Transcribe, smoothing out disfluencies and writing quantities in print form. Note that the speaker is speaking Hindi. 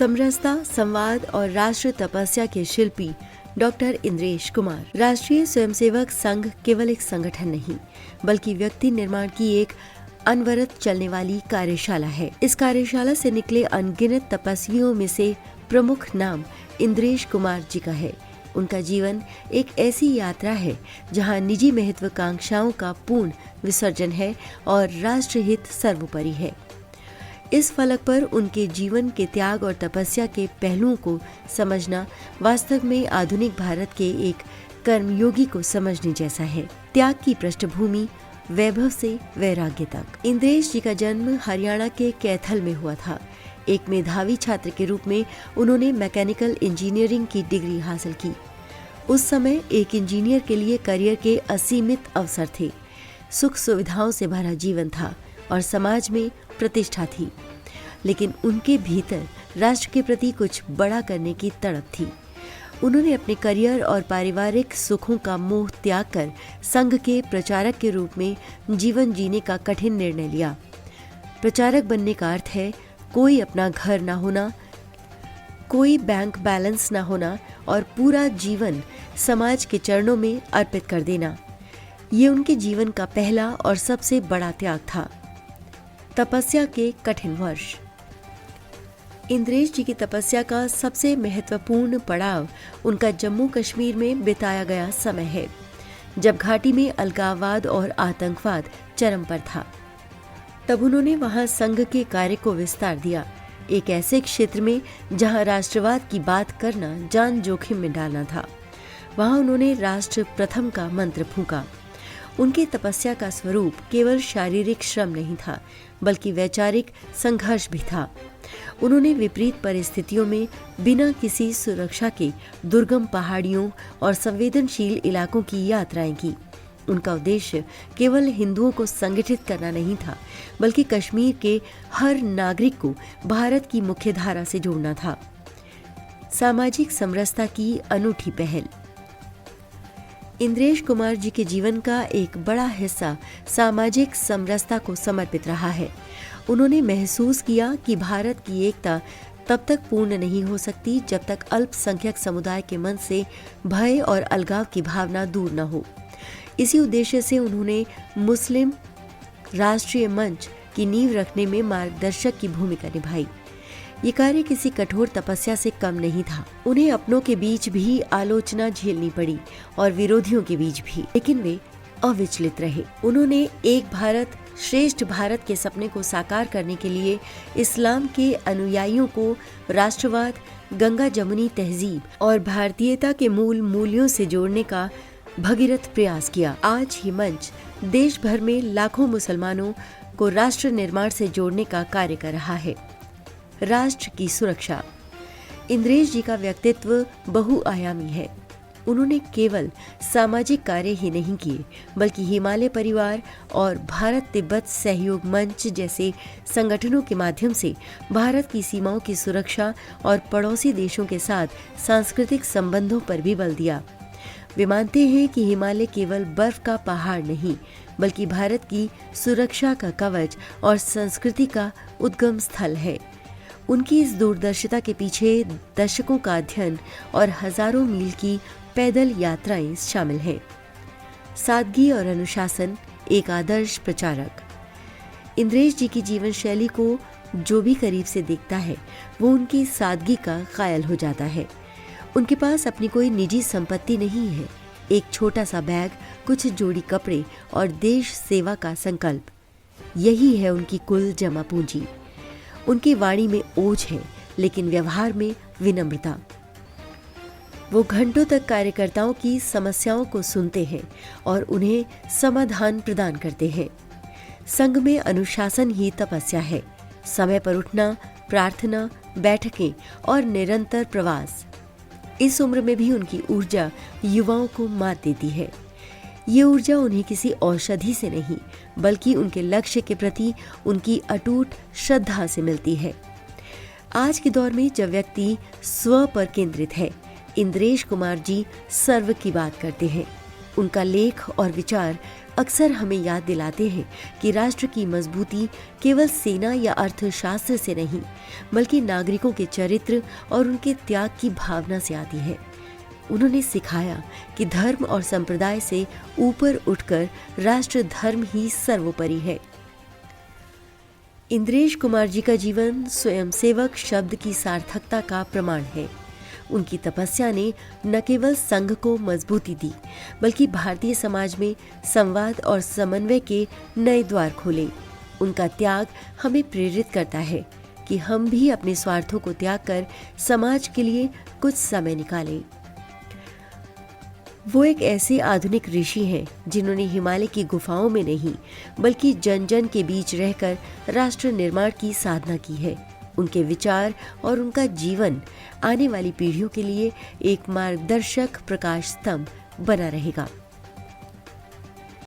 समरसता, संवाद और राष्ट्र तपस्या के शिल्पी डॉक्टर इंद्रेश कुमार। राष्ट्रीय स्वयंसेवक संघ केवल एक संगठन नहीं, बल्कि व्यक्ति निर्माण की एक अनवरत चलने वाली कार्यशाला है। इस कार्यशाला से निकले अनगिनत तपस्वियों में से प्रमुख नाम इंद्रेश कुमार जी का है। उनका जीवन एक ऐसी यात्रा है जहां निजी महत्वाकांक्षाओं का पूर्ण विसर्जन है और राष्ट्रहित सर्वोपरि है। इस फलक पर उनके जीवन के त्याग और तपस्या के पहलुओं को समझना वास्तव में आधुनिक भारत के एक कर्मयोगी को समझने जैसा है। त्याग की पृष्ठभूमि, वैभव से वैराग्य तक। इंद्रेश जी का जन्म हरियाणा के कैथल में हुआ था। एक मेधावी छात्र के रूप में उन्होंने मैकेनिकल इंजीनियरिंग की डिग्री हासिल की। उस समय एक इंजीनियर के लिए करियर के असीमित अवसर थे, सुख सुविधाओं से भरा जीवन था और समाज में प्रतिष्ठा थी, लेकिन उनके भीतर राष्ट्र के प्रति कुछ बड़ा करने की तड़प थी। उन्होंने अपने करियर और पारिवारिक सुखों का मोह त्याग कर संघ के प्रचारक के रूप में जीवन जीने का कठिन निर्णय लिया। प्रचारक बनने का अर्थ है कोई अपना घर ना होना, कोई बैंक बैलेंस ना होना और पूरा जीवन समाज के चरणों में अर्पित कर देना। ये उनके जीवन का पहला और सबसे बड़ा त्याग था। तपस्या के कठिन वर्ष। इंद्रेश जी की तपस्या का सबसे महत्वपूर्ण पड़ाव उनका जम्मू कश्मीर में बिताया गया समय है, जब घाटी में अलगाववाद और आतंकवाद चरम पर था। तब उन्होंने वहां संघ के कार्य को विस्तार दिया, एक ऐसे क्षेत्र में जहां राष्ट्रवाद की बात करना जान जोखिम में डालना था। वहां उन्होंने राष्ट्र प्रथम का मंत्र फूंका। उनकी तपस्या का स्वरूप केवल शारीरिक श्रम नहीं था, बल्कि वैचारिक संघर्ष भी था। उन्होंने विपरीत परिस्थितियों में बिना किसी सुरक्षा के दुर्गम पहाड़ियों और संवेदनशील इलाकों की यात्राएं की। उनका उद्देश्य केवल हिंदुओं को संगठित करना नहीं था, बल्कि कश्मीर के हर नागरिक को भारत की मुख्य धारा से जोड़ना था। सामाजिक समरसता की अनूठी पहल। इंद्रेश कुमार जी के जीवन का एक बड़ा हिस्सा सामाजिक समरसता को समर्पित रहा है। उन्होंने महसूस किया कि भारत की एकता तब तक पूर्ण नहीं हो सकती जब तक अल्पसंख्यक समुदाय के मन से भय और अलगाव की भावना दूर न हो। इसी उद्देश्य से उन्होंने मुस्लिम राष्ट्रीय मंच की नींव रखने में मार्गदर्शक की भूमिका निभाई। ये कार्य किसी कठोर तपस्या से कम नहीं था। उन्हें अपनों के बीच भी आलोचना झेलनी पड़ी और विरोधियों के बीच भी, लेकिन वे अविचलित रहे। उन्होंने एक भारत श्रेष्ठ भारत के सपने को साकार करने के लिए इस्लाम के अनुयायियों को राष्ट्रवाद, गंगा जमुनी तहजीब और भारतीयता के मूल मूल्यों से जोड़ने का भगीरथ प्रयास किया। आज ही मंच देश भर में लाखों मुसलमानों को राष्ट्र निर्माण से जोड़ने का कार्य कर रहा है। राष्ट्र की सुरक्षा। इंद्रेश जी का व्यक्तित्व बहुआयामी है। उन्होंने केवल सामाजिक कार्य ही नहीं किए, बल्कि हिमालय परिवार और भारत तिब्बत सहयोग मंच जैसे संगठनों के माध्यम से भारत की सीमाओं की सुरक्षा और पड़ोसी देशों के साथ सांस्कृतिक संबंधों पर भी बल दिया। वे मानते हैं कि हिमालय केवल बर्फ का पहाड़ नहीं, बल्कि भारत की सुरक्षा का कवच और संस्कृति का उद्गम स्थल है। उनकी इस दूरदर्शिता के पीछे दशकों का अध्ययन और हजारों मील की पैदल यात्राएं शामिल हैं। सादगी और अनुशासन, एक आदर्श प्रचारक। इंद्रेश जी की जीवन शैली को जो भी करीब से देखता है, वो उनकी सादगी का कायल हो जाता है। उनके पास अपनी कोई निजी संपत्ति नहीं है। एक छोटा सा बैग, कुछ जोड़ी कपड़े और देश सेवा का संकल्प, यही है उनकी कुल जमा पूंजी। उनकी वाणी में ओज है, लेकिन व्यवहार में विनम्रता। वो घंटों तक कार्यकर्ताओं की समस्याओं को सुनते हैं और उन्हें समाधान प्रदान करते हैं। संघ में अनुशासन ही तपस्या है। समय पर उठना, प्रार्थना, बैठकें और निरंतर प्रवास। इस उम्र में भी उनकी ऊर्जा युवाओं को मात देती है। ये ऊर्जा उन्हें किसी औषधि से नहीं, बल्कि उनके लक्ष्य के प्रति उनकी अटूट श्रद्धा से मिलती है। आज के दौर में जब व्यक्ति स्व पर केंद्रित है, इंद्रेश कुमार जी सर्व की बात करते हैं। उनका लेख और विचार अक्सर हमें याद दिलाते हैं कि राष्ट्र की मजबूती केवल सेना या अर्थशास्त्र से नहीं, बल्कि नागरिकों के चरित्र और उनके त्याग की भावना से आती है। उन्होंने सिखाया कि धर्म और संप्रदाय से ऊपर उठकर राष्ट्र धर्म ही सर्वोपरि है। इंद्रेश कुमार जी का जीवन स्वयंसेवक शब्द की सार्थकता का प्रमाण है। उनकी तपस्या ने न केवल संघ को मजबूती दी, बल्कि भारतीय समाज में संवाद और समन्वय के नए द्वार खोले। उनका त्याग हमें प्रेरित करता है कि हम भी अपने स्वार्थों को त्याग कर समाज के लिए कुछ समय निकालें। वो एक ऐसे आधुनिक ऋषि हैं जिन्होंने हिमालय की गुफाओं में नहीं, बल्कि जन जन के बीच रहकर राष्ट्र निर्माण की साधना की है। उनके विचार और उनका जीवन आने वाली पीढ़ियों के लिए एक मार्गदर्शक प्रकाश स्तंभ बना रहेगा।